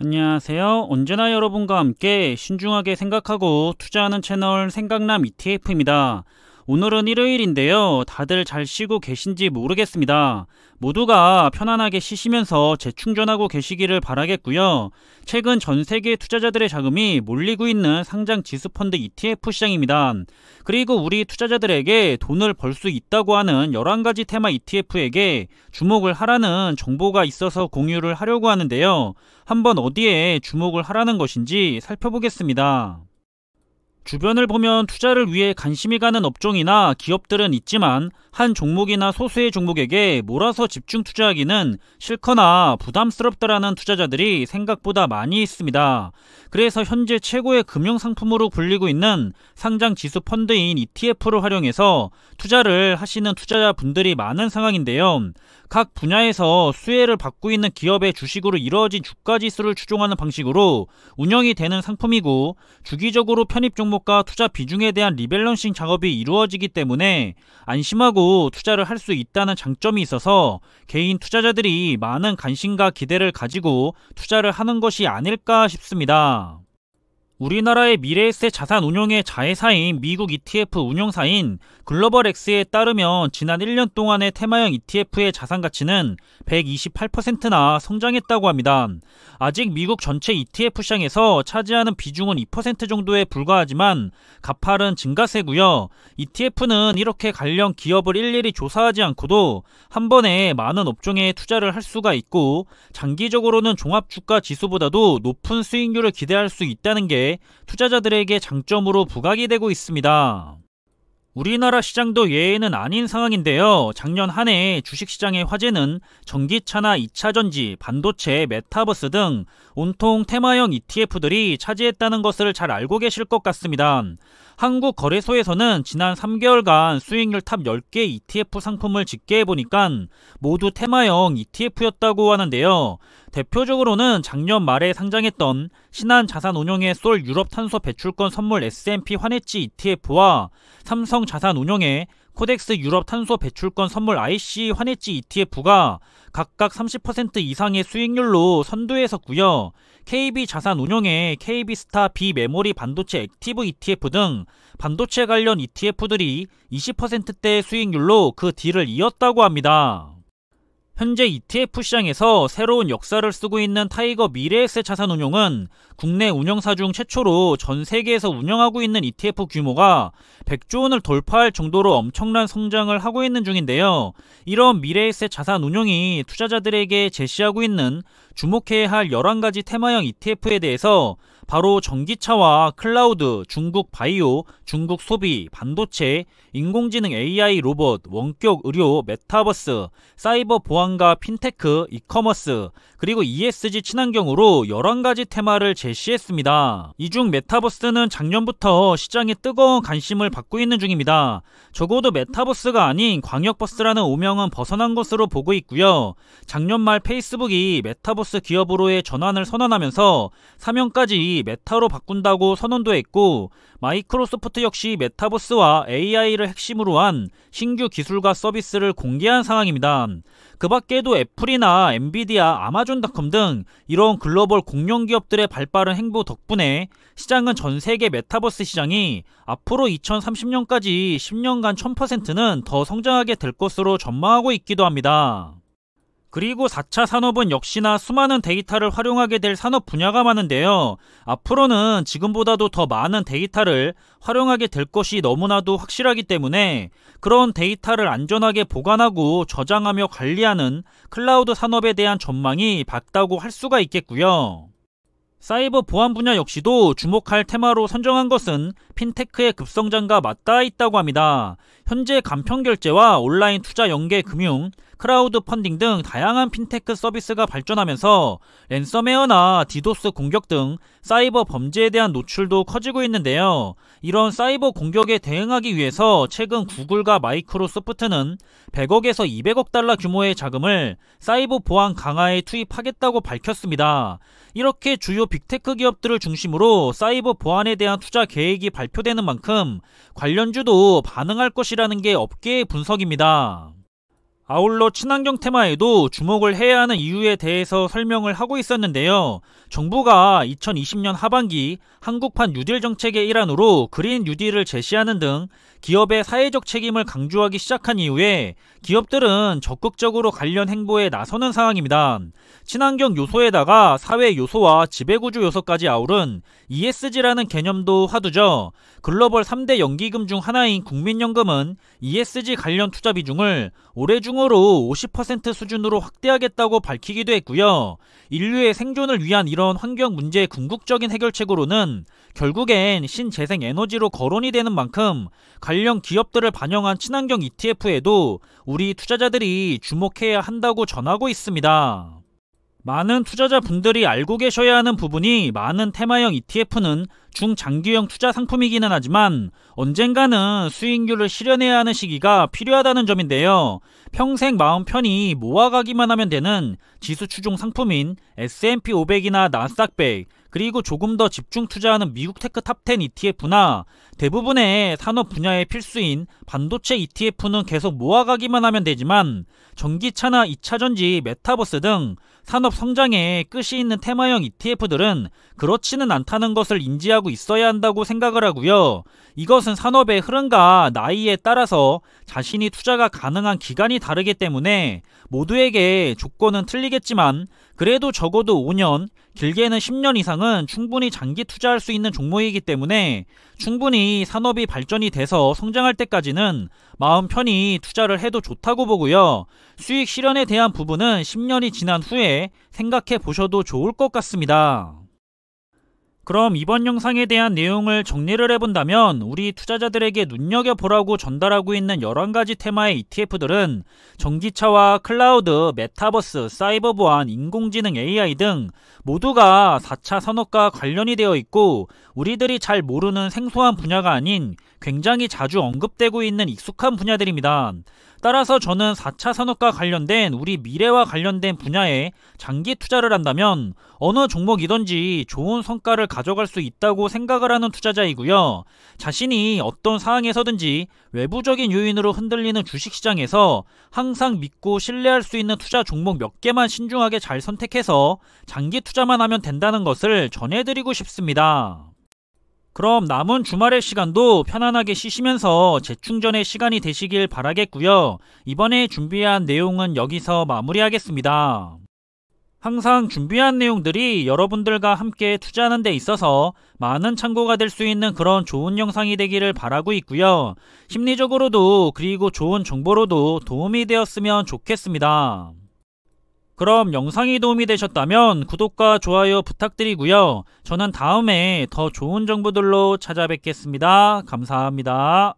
안녕하세요. 언제나 여러분과 함께 신중하게 생각하고 투자하는 채널 생각남 ETF입니다. 오늘은 일요일인데요. 다들 잘 쉬고 계신지 모르겠습니다. 모두가 편안하게 쉬시면서 재충전하고 계시기를 바라겠고요. 최근 전 세계 투자자들의 자금이 몰리고 있는 상장 지수펀드 ETF 시장입니다. 그리고 우리 투자자들에게 돈을 벌 수 있다고 하는 11가지 테마 ETF에게 주목을 하라는 정보가 있어서 공유를 하려고 하는데요. 한번 어디에 주목을 하라는 것인지 살펴보겠습니다. 주변을 보면 투자를 위해 관심이 가는 업종이나 기업들은 있지만 한 종목이나 소수의 종목에게 몰아서 집중 투자하기는 싫거나 부담스럽다라는 투자자들이 생각보다 많이 있습니다. 그래서 현재 최고의 금융상품으로 불리고 있는 상장 지수 펀드인 ETF를 활용해서 투자를 하시는 투자자분들이 많은 상황인데요. 각 분야에서 수혜를 받고 있는 기업의 주식으로 이루어진 주가지수를 추종하는 방식으로 운영이 되는 상품이고, 주기적으로 편입 종목과 투자 비중에 대한 리밸런싱 작업이 이루어지기 때문에 안심하고 투자를 할 수 있다는 장점이 있어서 개인 투자자들이 많은 관심과 기대를 가지고 투자를 하는 것이 아닐까 싶습니다. 우리나라의 미래에셋 자산 운용의 자회사인 미국 ETF 운용사인 글로벌엑스에 따르면 지난 1년 동안의 테마형 ETF의 자산 가치는 128%나 성장했다고 합니다. 아직 미국 전체 ETF 시장에서 차지하는 비중은 2% 정도에 불과하지만 가파른 증가세고요. ETF는 이렇게 관련 기업을 일일이 조사하지 않고도 한 번에 많은 업종에 투자를 할 수가 있고, 장기적으로는 종합주가 지수보다도 높은 수익률을 기대할 수 있다는 게 투자자들에게 장점으로 부각이 되고 있습니다. 우리나라 시장도 예외는 아닌 상황인데요. 작년 한 해 주식시장의 화제는 전기차나 2차전지, 반도체, 메타버스 등 온통 테마형 ETF들이 차지했다는 것을 잘 알고 계실 것 같습니다. 한국거래소에서는 지난 3개월간 수익률 탑 10개 ETF 상품을 집계해보니까 모두 테마형 ETF였다고 하는데요. 대표적으로는 작년 말에 상장했던 신한자산운용의 솔 유럽탄소 배출권 선물 S&P 환해지 ETF와 삼성자산운용의 코덱스 유럽 탄소 배출권 선물 IC 환해지 ETF가 각각 30% 이상의 수익률로 선두에 섰고요. KB자산운용의 KB스타 비메모리 반도체 액티브 ETF 등 반도체 관련 ETF들이 20%대 수익률로 그 뒤를 이었다고 합니다. 현재 ETF 시장에서 새로운 역사를 쓰고 있는 타이거 미래에셋 자산운용은 국내 운영사 중 최초로 전 세계에서 운영하고 있는 ETF 규모가 100조 원을 돌파할 정도로 엄청난 성장을 하고 있는 중인데요. 이런 미래에셋 자산운용이 투자자들에게 제시하고 있는 주목해야 할 11가지 테마형 ETF에 대해서 바로 전기차와 클라우드, 중국 바이오, 중국 소비, 반도체, 인공지능 AI 로봇, 원격 의료, 메타버스, 사이버 보안과 핀테크, 이커머스, 그리고 ESG 친환경으로 11가지 테마를 제시했습니다. 이 중 메타버스는 작년부터 시장에 뜨거운 관심을 받고 있는 중입니다. 적어도 메타버스가 아닌 광역버스라는 오명은 벗어난 것으로 보고 있고요. 작년 말 페이스북이 메타버스 기업으로의 전환을 선언하면서 사명까지 메타로 바꾼다고 선언도 했고, 마이크로소프트 역시 메타버스와 AI를 핵심으로 한 신규 기술과 서비스를 공개한 상황입니다. 그 밖에도 애플이나 엔비디아, 아마존닷컴 등 이런 글로벌 공룡 기업들의 발빠른 행보 덕분에 시장은 전 세계 메타버스 시장이 앞으로 2030년까지 10년간 1000%는 더 성장하게 될 것으로 전망하고 있기도 합니다. 그리고 4차 산업은 역시나 수많은 데이터를 활용하게 될 산업 분야가 많은데요. 앞으로는 지금보다도 더 많은 데이터를 활용하게 될 것이 너무나도 확실하기 때문에 그런 데이터를 안전하게 보관하고 저장하며 관리하는 클라우드 산업에 대한 전망이 밝다고 할 수가 있겠고요. 사이버 보안 분야 역시도 주목할 테마로 선정한 것은 핀테크의 급성장과 맞닿아 있다고 합니다. 현재 간편결제와 온라인 투자 연계 금융, 크라우드 펀딩 등 다양한 핀테크 서비스가 발전하면서 랜섬웨어나 디도스 공격 등 사이버 범죄에 대한 노출도 커지고 있는데요. 이런 사이버 공격에 대응하기 위해서 최근 구글과 마이크로소프트는 100억에서 200억 달러 규모의 자금을 사이버 보안 강화에 투입하겠다고 밝혔습니다. 이렇게 주요 빅테크 기업들을 중심으로 사이버 보안에 대한 투자 계획이 발표되는 만큼 관련주도 반응할 것이라는 게 업계의 분석입니다. 아울러 친환경 테마에도 주목을 해야 하는 이유에 대해서 설명을 하고 있었는데요. 정부가 2020년 하반기 한국판 뉴딜 정책의 일환으로 그린 뉴딜을 제시하는 등 기업의 사회적 책임을 강조하기 시작한 이후에 기업들은 적극적으로 관련 행보에 나서는 상황입니다. 친환경 요소에다가 사회 요소와 지배구조 요소까지 아우른 ESG라는 개념도 화두죠. 글로벌 3대 연기금 중 하나인 국민연금은 ESG 관련 투자 비중을 올해 중으로 50% 수준으로 확대하겠다고 밝히기도 했고요. 인류의 생존을 위한 이런 환경 문제의 궁극적인 해결책으로는 결국엔 신재생 에너지로 거론이 되는 만큼 관련 기업들을 반영한 친환경 ETF에도 우리 투자자들이 주목해야 한다고 전하고 있습니다. 많은 투자자분들이 알고 계셔야 하는 부분이 많은 테마형 ETF는 중장기형 투자 상품이기는 하지만 언젠가는 수익률을 실현해야 하는 시기가 필요하다는 점인데요. 평생 마음 편히 모아가기만 하면 되는 지수 추종 상품인 S&P 500이나 나스닥 100, 그리고 조금 더 집중 투자하는 미국 테크 탑10 ETF나 대부분의 산업 분야의 필수인 반도체 ETF는 계속 모아가기만 하면 되지만 전기차나 2차전지, 메타버스 등 산업 성장에 끝이 있는 테마형 ETF들은 그렇지는 않다는 것을 인지하고 있어야 한다고 생각을 하고요. 이것은 산업의 흐름과 나이에 따라서 자신이 투자가 가능한 기간이 다르기 때문에 모두에게 조건은 틀리겠지만 그래도 적어도 5년, 길게는 10년 이상은 충분히 장기 투자할 수 있는 종목이기 때문에 충분히 산업이 발전이 돼서 성장할 때까지는 마음 편히 투자를 해도 좋다고 보고요. 수익 실현에 대한 부분은 10년이 지난 후에 생각해 보셔도 좋을 것 같습니다. 그럼 이번 영상에 대한 내용을 정리를 해본다면 우리 투자자들에게 눈여겨보라고 전달하고 있는 11가지 테마의 ETF들은 전기차와 클라우드, 메타버스, 사이버 보안, 인공지능 AI 등 모두가 4차 산업과 관련이 되어 있고 우리들이 잘 모르는 생소한 분야가 아닌 굉장히 자주 언급되고 있는 익숙한 분야들입니다. 따라서 저는 4차 산업과 관련된 우리 미래와 관련된 분야에 장기 투자를 한다면 어느 종목이든지 좋은 성과를 가져갈 수 있다고 생각을 하는 투자자이고요. 자신이 어떤 상황에서든지 외부적인 요인으로 흔들리는 주식시장에서 항상 믿고 신뢰할 수 있는 투자 종목 몇 개만 신중하게 잘 선택해서 장기 투자만 하면 된다는 것을 전해드리고 싶습니다. 그럼 남은 주말의 시간도 편안하게 쉬시면서 재충전의 시간이 되시길 바라겠고요. 이번에 준비한 내용은 여기서 마무리하겠습니다. 항상 준비한 내용들이 여러분들과 함께 투자하는 데 있어서 많은 참고가 될 수 있는 그런 좋은 영상이 되기를 바라고 있고요. 심리적으로도 그리고 좋은 정보로도 도움이 되었으면 좋겠습니다. 그럼 영상이 도움이 되셨다면 구독과 좋아요 부탁드리고요. 저는 다음에 더 좋은 정보들로 찾아뵙겠습니다. 감사합니다.